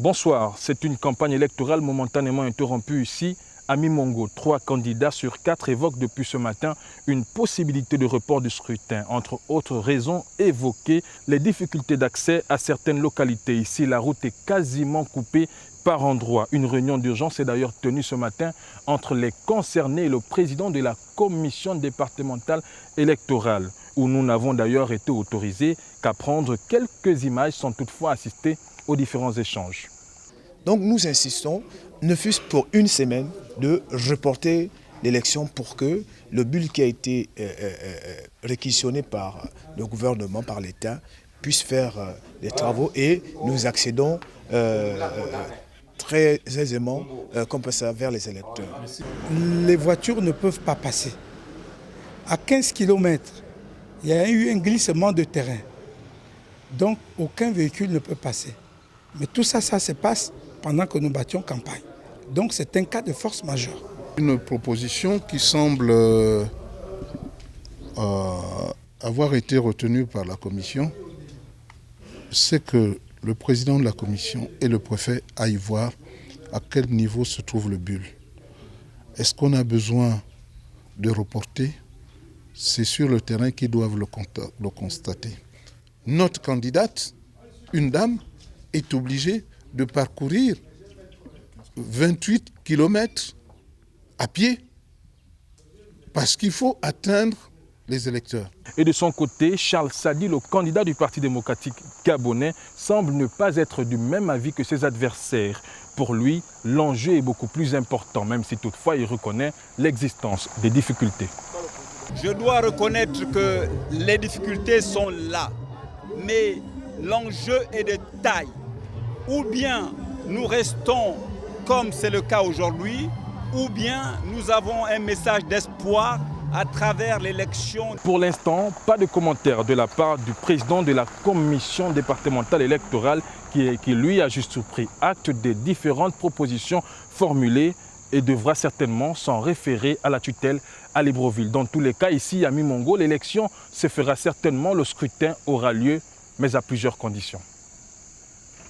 Bonsoir, c'est une campagne électorale momentanément interrompue ici à Mimongo. 3 candidats sur 4 évoquent depuis ce matin une possibilité de report du scrutin. Entre autres raisons évoquées, les difficultés d'accès à certaines localités. Ici, la route est quasiment coupée par endroits. Une réunion d'urgence est d'ailleurs tenue ce matin entre les concernés et le président de la commission départementale électorale, où nous n'avons d'ailleurs été autorisés qu'à prendre quelques images sans toutefois assister aux différents échanges. Donc nous insistons, ne fût-ce pour une semaine, de reporter l'élection pour que le bulle qui a été réquisitionné par le gouvernement, par l'État, puisse faire des travaux et nous accédons très aisément comme ça vers les électeurs. Les voitures ne peuvent pas passer. À 15 km, il y a eu un glissement de terrain. Donc aucun véhicule ne peut passer. Mais tout ça, ça se passe pendant que nous battions campagne. Donc c'est un cas de force majeure. Une proposition qui semble avoir été retenue par la commission, c'est que le président de la commission et le préfet aillent voir à quel niveau se trouve le bulle. Est-ce qu'on a besoin de reporter? C'est sur le terrain qu'ils doivent le constater. Notre candidate, une dame, est obligée de parcourir 28 km à pied parce qu'il faut atteindre les électeurs. Et de son côté, Charles Sadi, le candidat du Parti démocratique gabonais, semble ne pas être du même avis que ses adversaires. Pour lui, l'enjeu est beaucoup plus important, même si toutefois il reconnaît l'existence des difficultés. Je dois reconnaître que les difficultés sont là, mais l'enjeu est de taille. Ou bien nous restons comme c'est le cas aujourd'hui, ou bien nous avons un message d'espoir à travers l'élection. Pour l'instant, pas de commentaire de la part du président de la commission départementale électorale qui lui a juste pris acte des différentes propositions formulées et devra certainement s'en référer à la tutelle à Libreville. Dans tous les cas, ici à Mimongo, l'élection se fera certainement, le scrutin aura lieu, mais à plusieurs conditions.